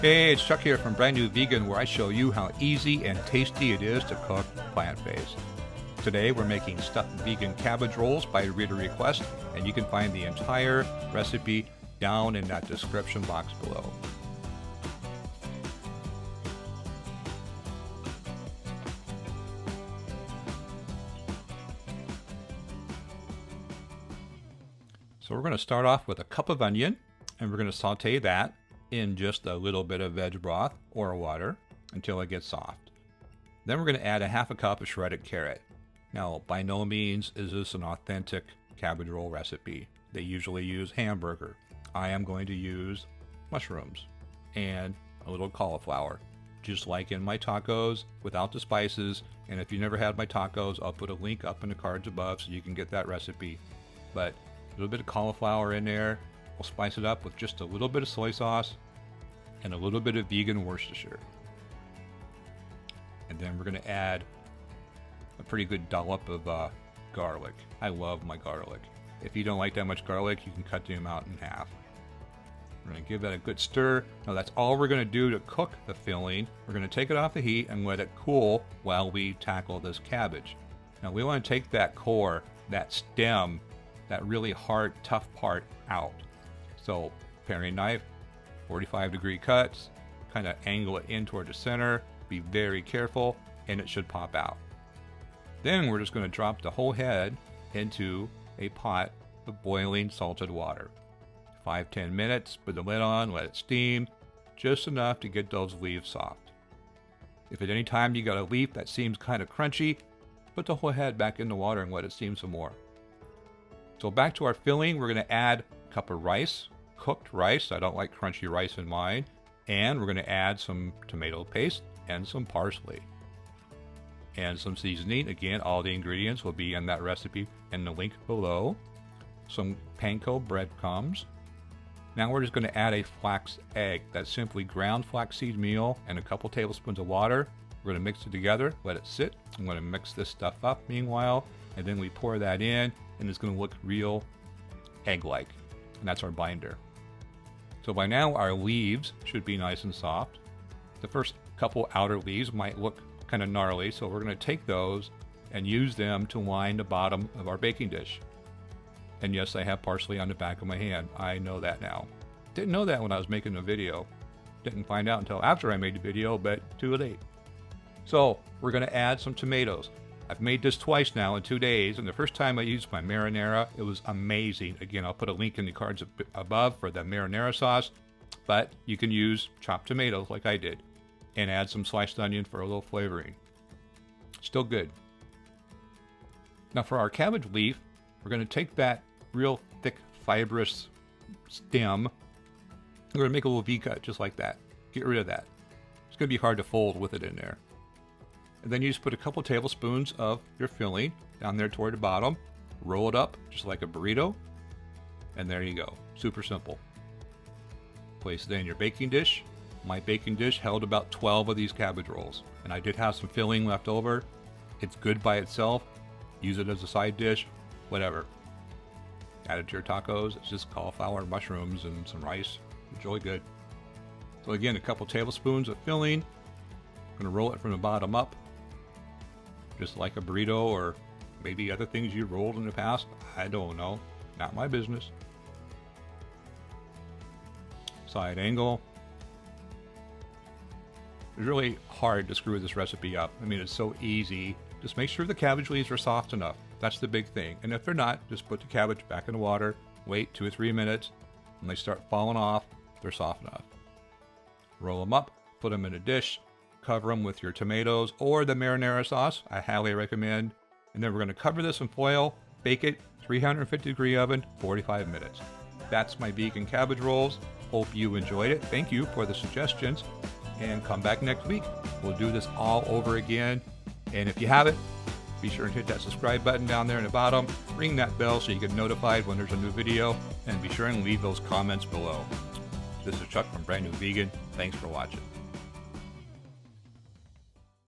Hey, it's Chuck here from Brand New Vegan, where I show you how easy and tasty it is to cook plant-based. Today we're making Stuffed Vegan Cabbage Rolls by reader request, and you can find the entire recipe down in that description box below. So we're going to start off with a cup of onion, and we're going to saute that in just a little bit of veg broth or water until it gets soft. Then we're going to add a half a cup of shredded carrot. Now, by no means is this an authentic cabbage roll recipe. They usually use hamburger. I am going to use mushrooms and a little cauliflower, just like in my tacos without the spices. And if you never had my tacos, I'll put a link up in the cards above so you can get that recipe. But a little bit of cauliflower in there. We'll spice it up with just a little bit of soy sauce and a little bit of vegan Worcestershire. And then we're going to add a pretty good dollop of garlic. I love my garlic. If you don't like that much garlic, you can cut the amount in half. We're going to give that a good stir. Now that's all we're going to do to cook the filling. We're going to take it off the heat and let it cool while we tackle this cabbage. Now we want to take that core, that stem, that really hard, tough part out. So paring knife, 45-degree cuts, kind of angle it in toward the center, be very careful, and it should pop out. Then we're just going to drop the whole head into a pot of boiling salted water. 5-10 minutes, put the lid on, let it steam, just enough to get those leaves soft. If at any time you got a leaf that seems kind of crunchy, put the whole head back in the water and let it steam some more. So back to our filling, we're going to add a cup of rice, cooked rice. I don't like crunchy rice in mine. And we're going to add some tomato paste and some parsley. And some seasoning. Again, all the ingredients will be in that recipe in the link below. Some panko breadcrumbs. Now we're just going to add a flax egg. That's simply ground flaxseed meal and a couple tablespoons of water. We're going to mix it together, let it sit. I'm going to mix this stuff up meanwhile. And then we pour that in, and it's going to look real egg-like. And that's our binder. So by now our leaves should be nice and soft. The first couple outer leaves might look kind of gnarly, so we're going to take those and use them to line the bottom of our baking dish. And yes, I have parsley on the back of my hand. I know that now. Didn't know that when I was making the video. Didn't find out until after I made the video, but too late. So we're going to add some tomatoes. I've made this twice now in 2 days, and the first time I used my marinara, it was amazing. Again, I'll put a link in the cards above for the marinara sauce, but you can use chopped tomatoes like I did, and add some sliced onion for a little flavoring. Still good. Now for our cabbage leaf, we're going to take that real thick, fibrous stem. We're going to make a little V-cut just like that. Get rid of that. It's going to be hard to fold with it in there. And then you just put a couple tablespoons of your filling down there toward the bottom. Roll it up just like a burrito. And there you go. Super simple. Place it in your baking dish. My baking dish held about 12 of these cabbage rolls. And I did have some filling left over. It's good by itself. Use it as a side dish. Whatever. Add it to your tacos. It's just cauliflower, mushrooms, and some rice. It's really good. So again, a couple tablespoons of filling. I'm going to roll it from the bottom up. Just like a burrito or maybe other things you rolled in the past. I don't know. Not my business. Side angle. It's really hard to screw this recipe up. I mean, it's so easy. Just make sure the cabbage leaves are soft enough. That's the big thing. And if they're not, just put the cabbage back in the water. Wait 2 or 3 minutes. When they start falling off, they're soft enough. Roll them up. Put them in a dish. Cover them with your tomatoes or the marinara sauce. I highly recommend. And then we're going to cover this in foil, bake it, 350-degree oven, 45 minutes. That's my vegan cabbage rolls. Hope you enjoyed it. Thank you for the suggestions. And come back next week. We'll do this all over again. And if you haven't, be sure and hit that subscribe button down there in the bottom. Ring that bell so you get notified when there's a new video. And be sure and leave those comments below. This is Chuck from Brand New Vegan. Thanks for watching.